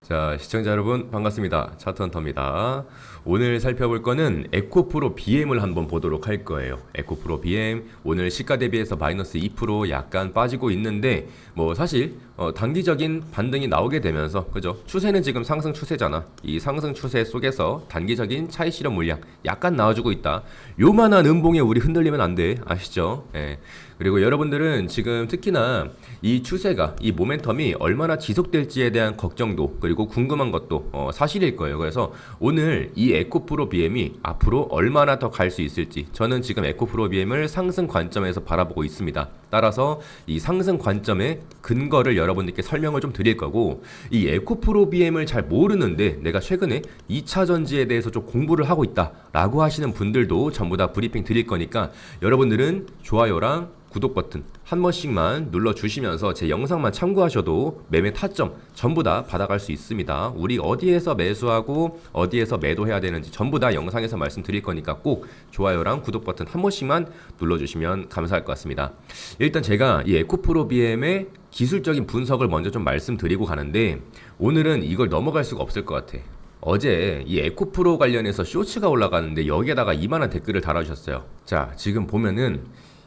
자, 시청자 여러분 반갑습니다. 차트헌터입니다. 오늘 살펴볼 거는 에코프로 BM을 한번 보도록 할 거예요. 에코프로 BM 오늘 시가 대비해서 마이너스 2% 약간 빠지고 있는데 뭐 사실 단기적인 반등이 나오게 되면서 그죠? 추세는 지금 상승 추세잖아. 이 상승 추세 속에서 단기적인 차익 실현 물량 약간 나와주고 있다. 요만한 음봉에 우리 흔들리면 안 돼. 아시죠? 예. 그리고 여러분들은 지금 특히나 이 추세가 이 모멘텀이 얼마나 지속될지에 대한 걱정도 그리고 궁금한 것도 사실일 거예요. 그래서 오늘 이 에코프로 BM이 앞으로 얼마나 더 갈 수 있을지 저는 지금 에코프로 BM을 상승 관점에서 바라보고 있습니다. 따라서 이 상승 관점의 근거를 여러분들께 설명을 좀 드릴 거고, 이 에코프로 BM을 잘 모르는데 내가 최근에 2차 전지에 대해서 좀 공부를 하고 있다 라고 하시는 분들도 전부 다 브리핑 드릴 거니까 여러분들은 좋아요랑 구독 버튼 한 번씩만 눌러주시면서 제 영상만 참고하셔도 매매 타점 전부 다 받아갈 수 있습니다. 우리 어디에서 매수하고 어디에서 매도해야 되는지 전부 다 영상에서 말씀드릴 거니까 꼭 좋아요랑 구독 버튼 한 번씩만 눌러주시면 감사할 것 같습니다. 일단 제가 이 에코프로 BM의 기술적인 분석을 먼저 좀 말씀드리고 가는데, 오늘은 이걸 넘어갈 수가 없을 것 같아. 어제 이 에코프로 관련해서 쇼츠가 올라가는데 여기에다가 이만한 댓글을 달아주셨어요. 자, 지금 보면은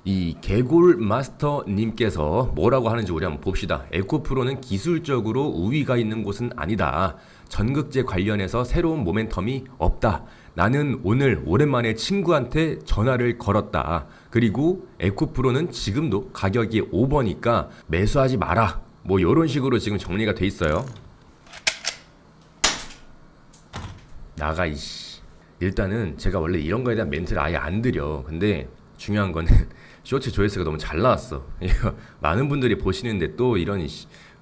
이 개골 마스터님께서 뭐라고 하는지 우리 한번 봅시다. 에코프로는 기술적으로 우위가 있는 곳은 아니다. 전극제 관련해서 새로운 모멘텀이 없다. 나는 오늘 오랜만에 친구한테 전화를 걸었다. 그리고 에코프로는 지금도 가격이 오버니까 매수하지 마라. 뭐 이런 식으로 지금 정리가 돼 있어요. 나가 이씨. 일단은 제가 원래 이런 거에 대한 멘트를 아예 안 드려. 근데 중요한 거는 쇼츠 조회수가 너무 잘 나왔어. 이거 많은 분들이 보시는데 또 이런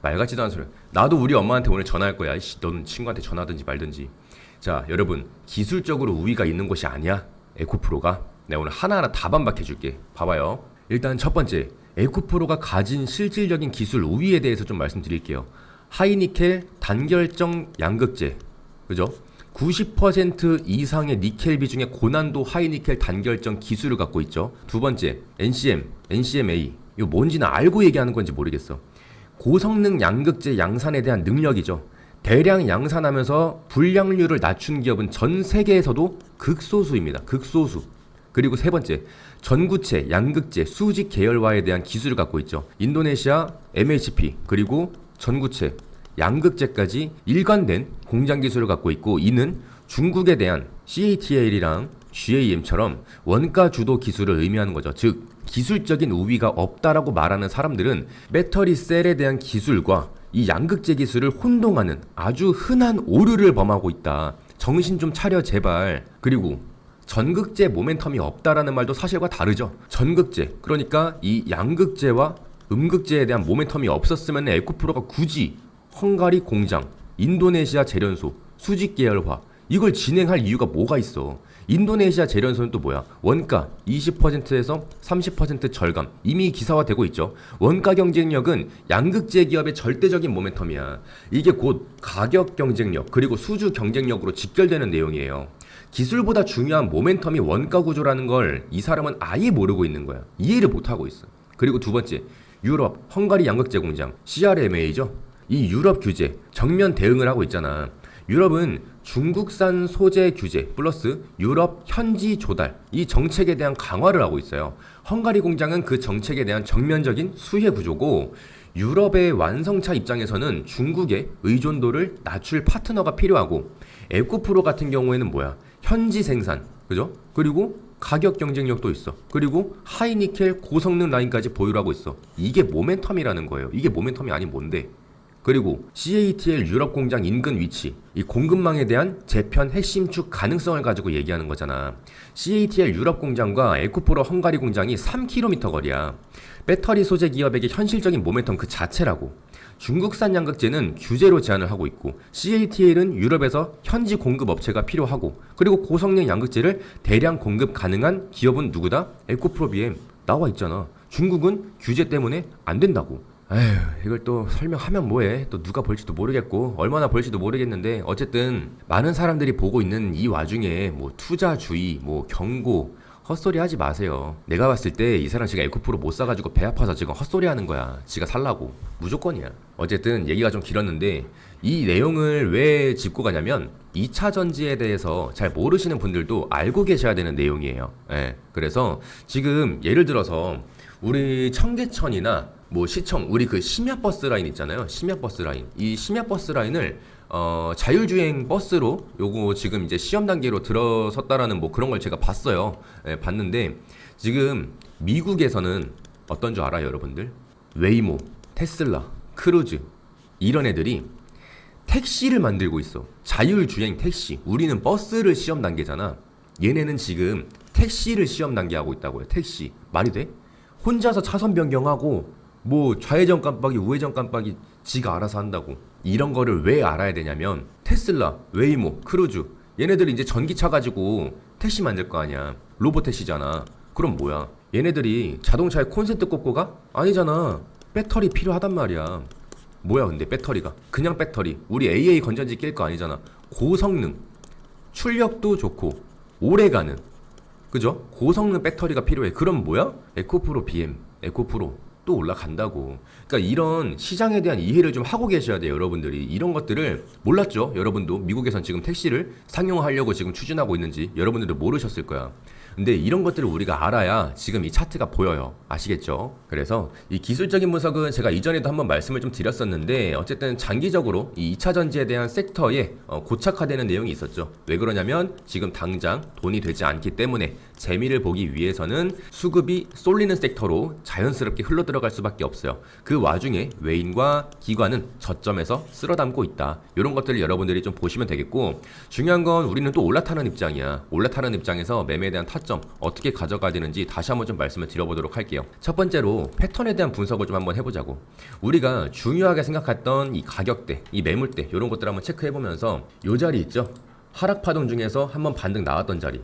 말 같지도 않은 소리. 나도 우리 엄마한테 오늘 전화할 거야. 이씨, 너는 친구한테 전화하든지 말든지. 자, 여러분, 기술적으로 우위가 있는 곳이 아니야. 에코프로가. 내가 오늘 하나하나 다 반박해 줄게. 봐봐요. 일단 첫 번째, 에코프로가 가진 실질적인 기술 우위에 대해서 좀 말씀드릴게요. 하이니켈 단결정 양극재, 그죠? 90% 이상의 니켈 비중의 고난도 하이니켈 단결정 기술을 갖고 있죠. 두 번째, NCMA. 이거 뭔지는 알고 얘기하는 건지 모르겠어. 고성능 양극재 양산에 대한 능력이죠. 대량 양산하면서 불량률을 낮춘 기업은 전 세계에서도 극소수입니다. 극소수. 그리고 세 번째, 전구체, 양극재, 수직 계열화에 대한 기술을 갖고 있죠. 인도네시아 MHP, 그리고 전구체, 양극재까지 일관된 공장 기술을 갖고 있고, 이는 중국에 대한 CATL이랑 GAM처럼 원가 주도 기술을 의미하는 거죠. 즉, 기술적인 우위가 없다라고 말하는 사람들은 배터리 셀에 대한 기술과 이 양극재 기술을 혼동하는 아주 흔한 오류를 범하고 있다. 정신 좀 차려 제발. 그리고 전극재 모멘텀이 없다라는 말도 사실과 다르죠. 전극재, 그러니까 이 양극재와 음극재에 대한 모멘텀이 없었으면 에코프로가 굳이 헝가리 공장, 인도네시아 재련소, 수직 계열화 이걸 진행할 이유가 뭐가 있어. 인도네시아 재련소는 또 뭐야? 원가 20%에서 30% 절감, 이미 기사화되고 있죠. 원가 경쟁력은 양극재 기업의 절대적인 모멘텀이야. 이게 곧 가격 경쟁력 그리고 수주 경쟁력으로 직결되는 내용이에요. 기술보다 중요한 모멘텀이 원가 구조라는 걸 이 사람은 아예 모르고 있는 거야. 이해를 못하고 있어. 그리고 두 번째, 유럽 헝가리 양극재 공장 CRMA죠. 이 유럽 규제 정면 대응을 하고 있잖아. 유럽은 중국산 소재 규제 플러스 유럽 현지 조달, 이 정책에 대한 강화를 하고 있어요. 헝가리 공장은 그 정책에 대한 정면적인 수혜 구조고, 유럽의 완성차 입장에서는 중국의 의존도를 낮출 파트너가 필요하고, 에코프로 같은 경우에는 뭐야? 현지 생산, 그죠? 그리고 가격 경쟁력도 있어. 그리고 하이니켈 고성능 라인까지 보유를 하고 있어. 이게 모멘텀이라는 거예요. 이게 모멘텀이 아닌 뭔데? 그리고 CATL 유럽 공장 인근 위치, 이 공급망에 대한 재편 핵심축 가능성을 가지고 얘기하는 거잖아. CATL 유럽 공장과 에코프로 헝가리 공장이 3km 거리야. 배터리 소재 기업에게 현실적인 모멘텀 그 자체라고. 중국산 양극재는 규제로 제한을 하고 있고, CATL은 유럽에서 현지 공급 업체가 필요하고, 그리고 고성능 양극재를 대량 공급 가능한 기업은 누구다? 에코프로 BM 나와 있잖아. 중국은 규제 때문에 안 된다고. 에휴, 이걸 또 설명하면 뭐해. 또 누가 볼지도 모르겠고 얼마나 볼지도 모르겠는데, 어쨌든 많은 사람들이 보고 있는 이 와중에 뭐 투자주의, 뭐 경고, 헛소리 하지 마세요. 내가 봤을 때 이 사람 지금 에코프로 못 사가지고 배 아파서 지금 헛소리 하는 거야. 지가 살라고. 무조건이야. 어쨌든 얘기가 좀 길었는데 이 내용을 왜 짚고 가냐면 2차 전지에 대해서 잘 모르시는 분들도 알고 계셔야 되는 내용이에요. 예. 그래서 지금 예를 들어서 우리 청계천이나 뭐 시청, 우리 그 심야버스 라인 있잖아요. 심야버스 라인. 이 심야버스 라인을 자율주행 버스로 요거 지금 이제 시험 단계로 들어섰다라는 뭐 그런 걸 제가 봤어요. 예, 봤는데 지금 미국에서는 어떤 줄 알아요, 여러분들? 웨이모, 테슬라, 크루즈 이런 애들이 택시를 만들고 있어. 자율주행 택시. 우리는 버스를 시험 단계잖아. 얘네는 지금 택시를 시험 단계 하고 있다고요. 택시. 말이 돼? 혼자서 차선 변경하고 뭐 좌회전 깜빡이 우회전 깜빡이 지가 알아서 한다고. 이런 거를 왜 알아야 되냐면 테슬라, 웨이모, 크루즈 얘네들이 이제 전기차 가지고 택시 만들 거 아니야. 로봇 택시잖아. 그럼 뭐야? 얘네들이 자동차에 콘센트 꽂고 가? 아니잖아. 배터리 필요하단 말이야. 뭐야 근데 배터리가? 그냥 배터리. 우리 AA 건전지 낄 거 아니잖아. 고성능, 출력도 좋고 오래가는, 그죠? 고성능 배터리가 필요해. 그럼 뭐야? 에코프로 BM, 에코프로 또 올라간다고. 그러니까 이런 시장에 대한 이해를 좀 하고 계셔야 돼요, 여러분들이. 이런 것들을 몰랐죠? 여러분도 미국에선 지금 택시를 상용화하려고 지금 추진하고 있는지 여러분들도 모르셨을 거야. 근데 이런 것들을 우리가 알아야 지금 이 차트가 보여요. 아시겠죠? 그래서 이 기술적인 분석은 제가 이전에도 한번 말씀을 좀 드렸었는데 어쨌든 장기적으로 이 2차 전지에 대한 섹터에 고착화되는 내용이 있었죠. 왜 그러냐면 지금 당장 돈이 되지 않기 때문에 재미를 보기 위해서는 수급이 쏠리는 섹터로 자연스럽게 흘러 들어갈 수밖에 없어요. 그 와중에 외인과 기관은 저점에서 쓸어담고 있다. 이런 것들을 여러분들이 좀 보시면 되겠고, 중요한 건 우리는 또 올라타는 입장이야. 올라타는 입장에서 매매에 대한 타점 어떻게 가져가야 되는지 다시 한번 좀 말씀을 드려보도록 할게요. 첫 번째로 패턴에 대한 분석을 좀 한번 해보자고. 우리가 중요하게 생각했던 이 가격대, 이 매물대 이런 것들 한번 체크해보면서 요 자리 있죠? 하락 파동 중에서 한번 반등 나왔던 자리,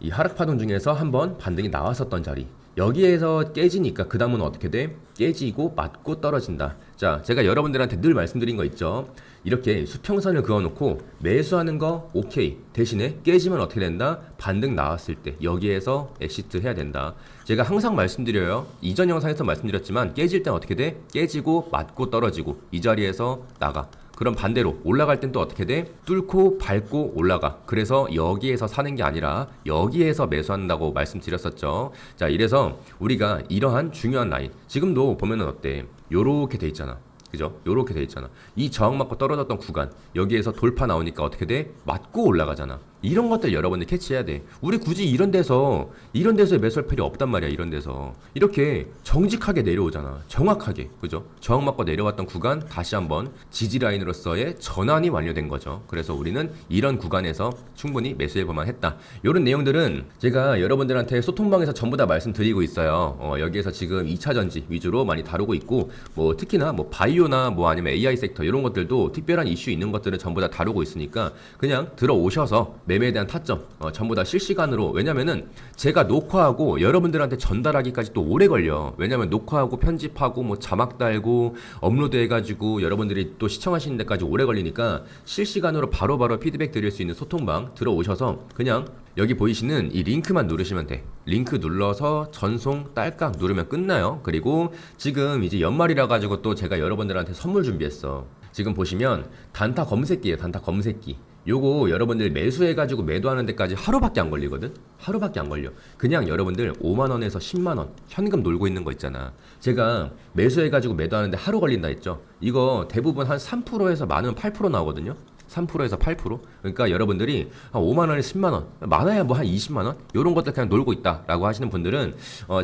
이 하락 파동 중에서 한번 반등이 나왔었던 자리, 여기에서 깨지니까 그 다음은 어떻게 돼? 깨지고 맞고 떨어진다. 자, 제가 여러분들한테 늘 말씀드린 거 있죠? 이렇게 수평선을 그어놓고 매수하는 거 오케이. 대신에 깨지면 어떻게 된다? 반등 나왔을 때 여기에서 엑시트 해야 된다. 제가 항상 말씀드려요. 이전 영상에서 말씀드렸지만 깨질 땐 어떻게 돼? 깨지고 맞고 떨어지고 이 자리에서 나가. 그럼 반대로 올라갈 땐 또 어떻게 돼? 뚫고 밟고 올라가. 그래서 여기에서 사는 게 아니라 여기에서 매수한다고 말씀드렸었죠. 자, 이래서 우리가 이러한 중요한 라인 지금도 보면은 어때? 요렇게 돼 있잖아. 그죠? 요렇게 돼 있잖아. 이 저항 맞고 떨어졌던 구간 여기에서 돌파 나오니까 어떻게 돼? 맞고 올라가잖아. 이런 것들 여러분들 캐치해야 돼. 우리 굳이 이런 데서 매수할 필요 없단 말이야. 이런 데서 이렇게 정직하게 내려오잖아. 정확하게. 그죠? 저항 맞고 내려왔던 구간 다시 한번 지지 라인으로서의 전환이 완료된 거죠. 그래서 우리는 이런 구간에서 충분히 매수해 볼만 했다. 이런 내용들은 제가 여러분들한테 소통방에서 전부 다 말씀드리고 있어요. 여기에서 지금 2차 전지 위주로 많이 다루고 있고, 뭐 특히나 뭐 바이오나 뭐 아니면 AI 섹터 이런 것들도 특별한 이슈 있는 것들은 전부 다 다루고 있으니까 그냥 들어오셔서 매매에 대한 타점 전부 다 실시간으로. 왜냐면은 제가 녹화하고 여러분들한테 전달하기까지 또 오래 걸려. 왜냐면 녹화하고 편집하고 뭐 자막 달고 업로드 해가지고 여러분들이 또 시청하시는 데까지 오래 걸리니까 실시간으로 바로바로 피드백 드릴 수 있는 소통방 들어오셔서 그냥 여기 보이시는 이 링크만 누르시면 돼. 링크 눌러서 전송 딸깍 누르면 끝나요. 그리고 지금 이제 연말이라 가지고 또 제가 여러분들한테 선물 준비했어. 지금 보시면 단타 검색기예요. 단타 검색기. 요거 여러분들 매수해가지고 매도하는 데까지 하루밖에 안 걸리거든? 하루밖에 안 걸려. 그냥 여러분들 5만원에서 10만원 현금 놀고 있는 거 있잖아. 제가 매수해가지고 매도하는데 하루 걸린다 했죠? 이거 대부분 한 3%에서 많으면 8% 나오거든요? 3%에서 8%? 그러니까 여러분들이 한 5만원에 10만원, 많아야 뭐 한 20만원? 요런 것들 그냥 놀고 있다라고 하시는 분들은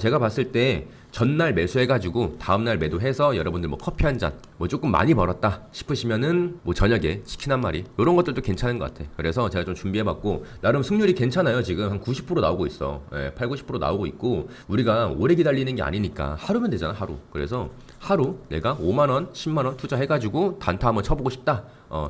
제가 봤을 때 전날 매수해가지고 다음날 매도해서 여러분들 뭐 커피 한 잔, 뭐 조금 많이 벌었다 싶으시면은 뭐 저녁에 치킨 한 마리 요런 것들도 괜찮은 것 같아. 그래서 제가 좀 준비해봤고 나름 승률이 괜찮아요. 지금 한 90% 나오고 있어. 8, 90% 나오고 있고 우리가 오래 기다리는 게 아니니까 하루면 되잖아. 하루. 그래서 하루 내가 5만원, 10만원 투자해가지고 단타 한번 쳐보고 싶다.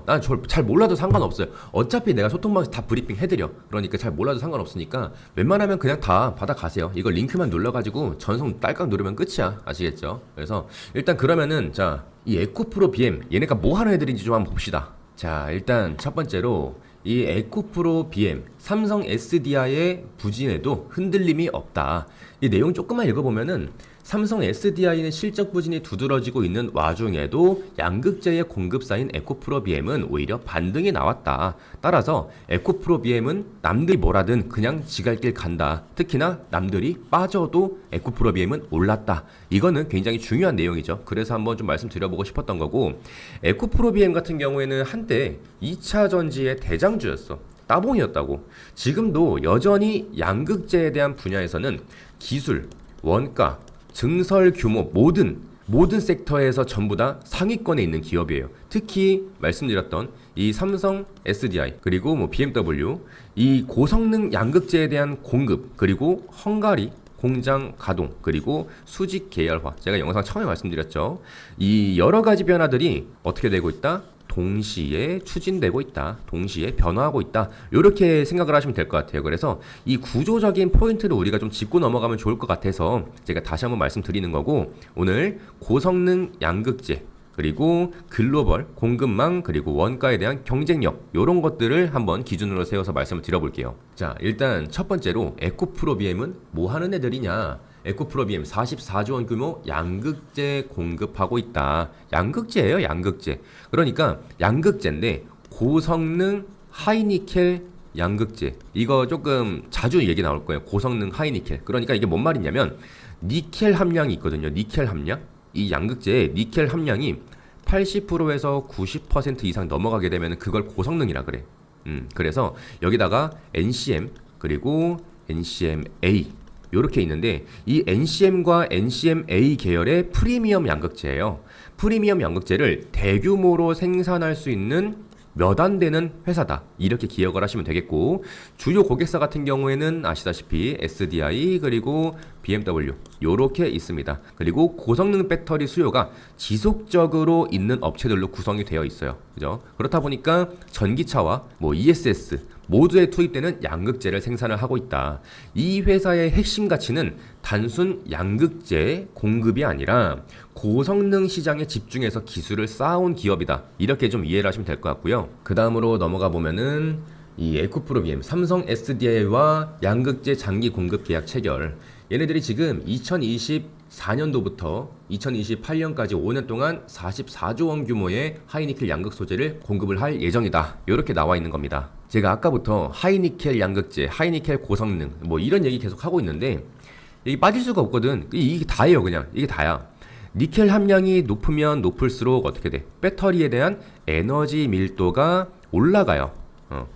난 잘 몰라도 상관없어요. 어차피 내가 소통방에서 다 브리핑 해드려. 그러니까 잘 몰라도 상관없으니까 웬만하면 그냥 다 받아가세요. 이거 링크만 눌러가지고 전송 딸깍 누르면 끝이야. 아시겠죠? 그래서 일단 그러면은 자, 이 에코프로 BM 얘네가 뭐 하는 애들인지 좀 한번 봅시다. 자, 일단 첫 번째로 이 에코프로 BM, 삼성 SDI의 부진에도 흔들림이 없다. 이 내용 조금만 읽어보면은 삼성 SDI는 실적 부진이 두드러지고 있는 와중에도 양극재의 공급사인 에코프로 BM은 오히려 반등이 나왔다. 따라서 에코프로 BM은 남들이 뭐라든 그냥 지갈 길 간다. 특히나 남들이 빠져도 에코프로 BM은 올랐다. 이거는 굉장히 중요한 내용이죠. 그래서 한번 좀 말씀드려보고 싶었던 거고, 에코프로 BM 같은 경우에는 한때 2차 전지의 대장주였어. 따봉이었다고. 지금도 여전히 양극재에 대한 분야에서는 기술, 원가, 증설 규모 모든 섹터에서 전부 다 상위권에 있는 기업이에요. 특히 말씀드렸던 이 삼성 SDI 그리고 뭐 BMW 이 고성능 양극재에 대한 공급 그리고 헝가리 공장 가동 그리고 수직 계열화 제가 영상 처음에 말씀드렸죠. 이 여러 가지 변화들이 어떻게 되고 있다? 동시에 추진되고 있다. 동시에 변화하고 있다. 이렇게 생각을 하시면 될 것 같아요. 그래서 이 구조적인 포인트를 우리가 좀 짚고 넘어가면 좋을 것 같아서 제가 다시 한번 말씀드리는 거고, 오늘 고성능 양극재 그리고 글로벌 공급망 그리고 원가에 대한 경쟁력 이런 것들을 한번 기준으로 세워서 말씀을 드려볼게요. 자, 일단 첫 번째로 에코프로 BM은 뭐 하는 애들이냐? 에코프로 BM 44조 원 규모 양극재 공급하고 있다. 양극재예요, 양극재. 그러니까 양극재인데 고성능 하이니켈 양극재. 이거 조금 자주 얘기 나올 거예요. 고성능 하이니켈. 그러니까 이게 뭔 말이냐면 니켈 함량이 있거든요. 니켈 함량. 이 양극재의 니켈 함량이 80%에서 90% 이상 넘어가게 되면 그걸 고성능이라 그래. 그래서 여기다가 NCM 그리고 NCMA 이렇게 있는데 이 NCM과 NCMA 계열의 프리미엄 양극재예요. 프리미엄 양극재를 대규모로 생산할 수 있는 몇 안 되는 회사다. 이렇게 기억을 하시면 되겠고, 주요 고객사 같은 경우에는 아시다시피 SDI 그리고 BMW 요렇게 있습니다. 그리고 고성능 배터리 수요가 지속적으로 있는 업체들로 구성이 되어 있어요. 그죠? 그렇다 보니까 전기차와 뭐 ESS 모두에 투입되는 양극재를 생산을 하고 있다. 이 회사의 핵심 가치는 단순 양극재 공급이 아니라 고성능 시장에 집중해서 기술을 쌓아온 기업이다. 이렇게 좀 이해를 하시면 될 것 같고요. 그 다음으로 넘어가 보면은 이 에코프로 BM, 삼성 SDI와 양극재 장기 공급 계약 체결. 얘네들이 지금 2024년도부터 2028년까지 5년 동안 44조 원 규모의 하이니켈 양극 소재를 공급을 할 예정이다. 이렇게 나와 있는 겁니다. 제가 아까부터 하이니켈 양극재, 하이니켈 고성능 뭐 이런 얘기 계속 하고 있는데 이게 빠질 수가 없거든. 이게 다예요. 그냥 이게 다야. 니켈 함량이 높으면 높을수록 어떻게 돼? 배터리에 대한 에너지 밀도가 올라가요.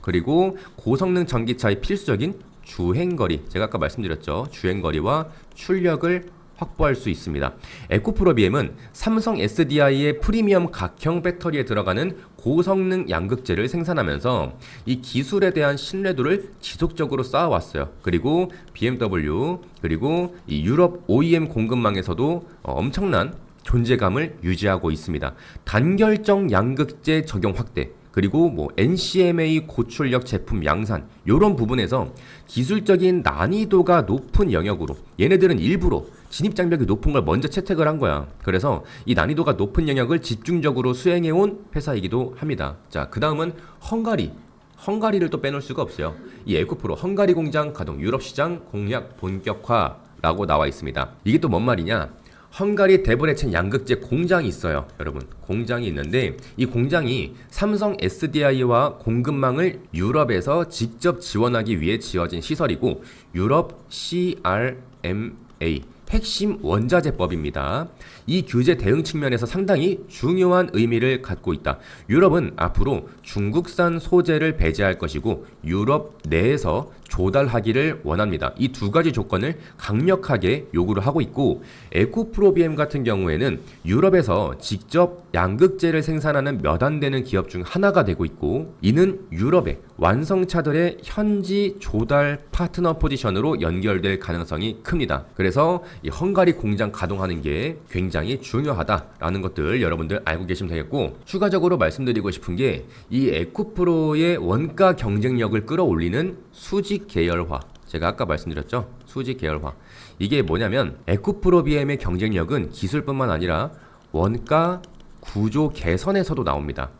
그리고 고성능 전기차의 필수적인 주행거리, 제가 아까 말씀드렸죠. 주행거리와 출력을 확보할 수 있습니다. 에코프로 BM은 삼성 SDI의 프리미엄 각형 배터리에 들어가는 고성능 양극재를 생산하면서 이 기술에 대한 신뢰도를 지속적으로 쌓아왔어요. 그리고 BMW 그리고 이 유럽 OEM 공급망에서도 엄청난 존재감을 유지하고 있습니다. 단결정 양극재 적용 확대 그리고 뭐 NCMA 고출력 제품 양산 이런 부분에서 기술적인 난이도가 높은 영역으로 얘네들은 일부러 진입장벽이 높은 걸 먼저 채택을 한 거야. 그래서 이 난이도가 높은 영역을 집중적으로 수행해온 회사이기도 합니다. 자, 그 다음은 헝가리를 또 빼놓을 수가 없어요. 이 에코프로 헝가리 공장 가동 유럽 시장 공략 본격화라고 나와 있습니다. 이게 또 뭔 말이냐? 헝가리 데브레첸 양극재 공장이 있어요. 여러분, 공장이 있는데 이 공장이 삼성 SDI와 공급망을 유럽에서 직접 지원하기 위해 지어진 시설이고 유럽 CRMA 핵심 원자재법입니다. 이 규제 대응 측면에서 상당히 중요한 의미를 갖고 있다. 유럽은 앞으로 중국산 소재를 배제할 것이고 유럽 내에서 조달하기를 원합니다. 이 두 가지 조건을 강력하게 요구를 하고 있고 에코프로 BM 같은 경우에는 유럽에서 직접 양극재를 생산하는 몇 안 되는 기업 중 하나가 되고 있고 이는 유럽의 완성차들의 현지 조달 파트너 포지션으로 연결될 가능성이 큽니다. 그래서 이 헝가리 공장 가동하는 게 굉장히 중요하다라는 것들 여러분들 알고 계시면 되겠고 추가적으로 말씀드리고 싶은 게 이 에코프로의 원가 경쟁력을 끌어올리는 수직 계열화 제가 아까 말씀드렸죠. 수직 계열화 이게 뭐냐면 에코프로 BM의 경쟁력은 기술뿐만 아니라 원가 구조 개선에서도 나옵니다.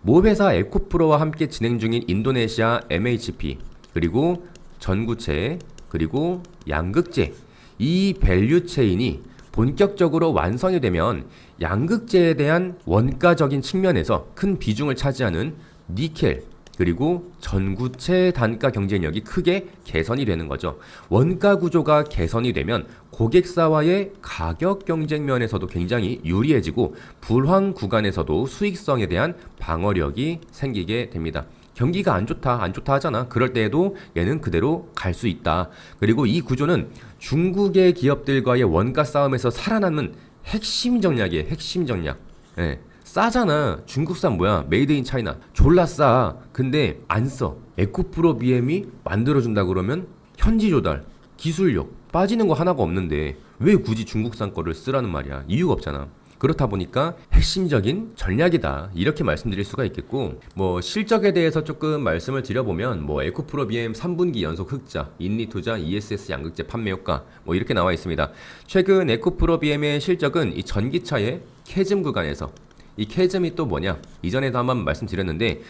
모 회사 에코프로와 함께 진행 중인 인도네시아 MHP, 그리고 전구체, 그리고 양극재, 이 밸류 체인이 본격적으로 완성이 되면 양극재에 대한 원가적인 측면에서 큰 비중을 차지하는 니켈, 그리고 전구체 단가 경쟁력이 크게 개선이 되는 거죠. 원가 구조가 개선이 되면 고객사와의 가격 경쟁 면에서도 굉장히 유리해지고 불황 구간에서도 수익성에 대한 방어력이 생기게 됩니다. 경기가 안 좋다 하잖아. 그럴 때에도 얘는 그대로 갈 수 있다. 그리고 이 구조는 중국의 기업들과의 원가 싸움에서 살아남는 핵심 전략이에요. 핵심 전략. 예. 싸잖아. 중국산 뭐야? 메이드 인 차이나. 졸라 싸. 근데 안 써. 에코프로 BM이 만들어준다 그러면 현지 조달, 기술력 빠지는 거 하나가 없는데 왜 굳이 중국산 거를 쓰라는 말이야? 이유가 없잖아. 그렇다 보니까 핵심적인 전략이다, 이렇게 말씀드릴 수가 있겠고, 뭐 실적에 대해서 조금 말씀을 드려보면 뭐 에코프로 BM 3분기 연속 흑자, 인리투자, ESS 양극재 판매 효과 뭐 이렇게 나와 있습니다. 최근 에코프로 BM의 실적은 이 전기차의 캐즘 구간에서, 이 캐즘이 또 뭐냐? 이전에도 한번 말씀드렸는데,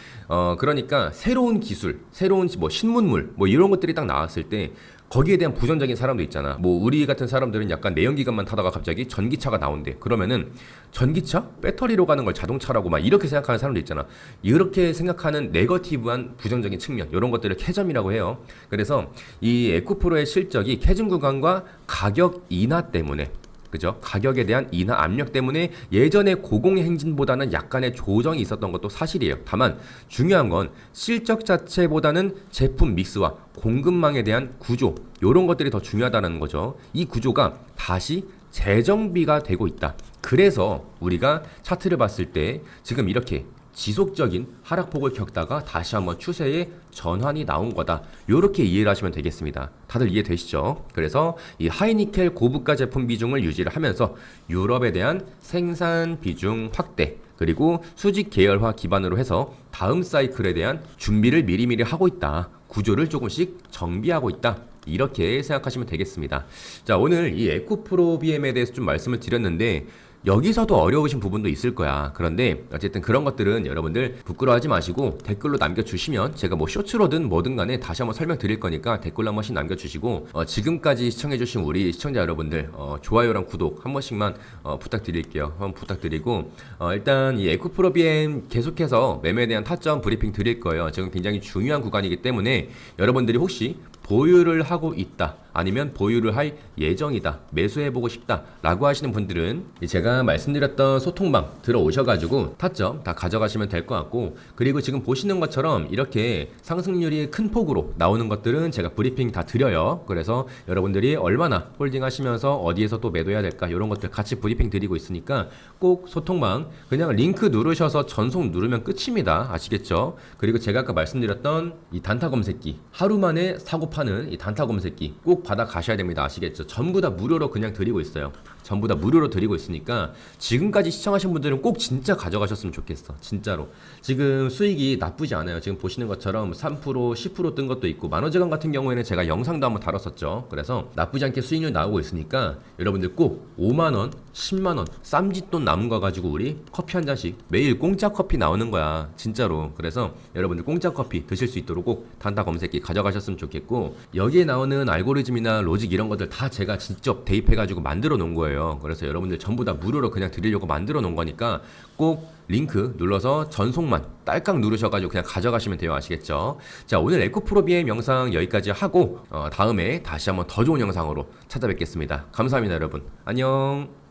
그러니까 새로운 기술, 새로운 뭐 신문물, 뭐 이런 것들이 딱 나왔을 때 거기에 대한 부정적인 사람도 있잖아. 뭐 우리 같은 사람들은 약간 내연기관만 타다가 갑자기 전기차가 나온대. 그러면은 전기차? 배터리로 가는 걸 자동차라고 막 이렇게 생각하는 사람도 있잖아. 이렇게 생각하는 네거티브한 부정적인 측면, 이런 것들을 캐즘이라고 해요. 그래서 이 에코프로의 실적이 캐즘 구간과 가격 인하 때문에, 그죠? 가격에 대한 인하 압력 때문에 예전의 고공의 행진보다는 약간의 조정이 있었던 것도 사실이에요. 다만 중요한 건 실적 자체보다는 제품 믹스와 공급망에 대한 구조, 이런 것들이 더 중요하다는 거죠. 이 구조가 다시 재정비가 되고 있다. 그래서 우리가 차트를 봤을 때 지금 이렇게 지속적인 하락폭을 겪다가 다시 한번 추세의 전환이 나온 거다, 요렇게 이해를 하시면 되겠습니다. 다들 이해되시죠? 그래서 이 하이니켈 고부가 제품 비중을 유지를 하면서 유럽에 대한 생산 비중 확대, 그리고 수직 계열화 기반으로 해서 다음 사이클에 대한 준비를 미리미리 하고 있다, 구조를 조금씩 정비하고 있다, 이렇게 생각하시면 되겠습니다. 자, 오늘 이 에코프로 BM에 대해서 좀 말씀을 드렸는데 여기서도 어려우신 부분도 있을 거야. 그런데 어쨌든 그런 것들은 여러분들 부끄러워하지 마시고 댓글로 남겨주시면 제가 뭐 쇼츠로든 뭐든 간에 다시 한번 설명드릴 거니까 댓글로 한 번씩 남겨주시고, 지금까지 시청해주신 우리 시청자 여러분들 좋아요랑 구독 한 번씩만 부탁드릴게요. 한번 부탁드리고, 일단 이 에코프로 BM 계속해서 매매에 대한 타점 브리핑 드릴 거예요. 지금 굉장히 중요한 구간이기 때문에 여러분들이 혹시 보유를 하고 있다, 아니면 보유를 할 예정이다, 매수해보고 싶다 라고 하시는 분들은 제가 말씀드렸던 소통방 들어오셔가지고 타점 다 가져가시면 될 것 같고, 그리고 지금 보시는 것처럼 이렇게 상승률이 큰 폭으로 나오는 것들은 제가 브리핑 다 드려요. 그래서 여러분들이 얼마나 홀딩 하시면서 어디에서 또 매도해야 될까, 이런 것들 같이 브리핑 드리고 있으니까 꼭 소통방 그냥 링크 누르셔서 전송 누르면 끝입니다. 아시겠죠? 그리고 제가 아까 말씀드렸던 이 단타 검색기, 하루 만에 사고 파는 이 단타 검색기 꼭 받아 가셔야 됩니다. 아시겠죠? 전부 다 무료로 그냥 드리고 있어요. 전부 다 무료로 드리고 있으니까 지금까지 시청하신 분들은 꼭 진짜 가져가셨으면 좋겠어. 진짜로. 지금 수익이 나쁘지 않아요. 지금 보시는 것처럼 3%, 10% 뜬 것도 있고, 만호제강 같은 경우에는 제가 영상도 한번 다뤘었죠. 그래서 나쁘지 않게 수익률 나오고 있으니까 여러분들 꼭 5만원, 10만원 쌈짓돈 남은 거 가지고 우리 커피 한 잔씩, 매일 공짜 커피 나오는 거야. 진짜로. 그래서 여러분들 공짜 커피 드실 수 있도록 꼭 단타 검색기 가져가셨으면 좋겠고, 여기에 나오는 알고리즘이나 로직 이런 것들 다 제가 직접 대입해가지고 만들어 놓은 거예요. 그래서 여러분들 전부 다 무료로 그냥 드리려고 만들어 놓은 거니까 꼭 링크 눌러서 전송만 딸깍 누르셔가지고 그냥 가져가시면 돼요. 아시겠죠? 자, 오늘 에코프로 BM 영상 여기까지 하고 다음에 다시 한번 더 좋은 영상으로 찾아뵙겠습니다. 감사합니다, 여러분. 안녕.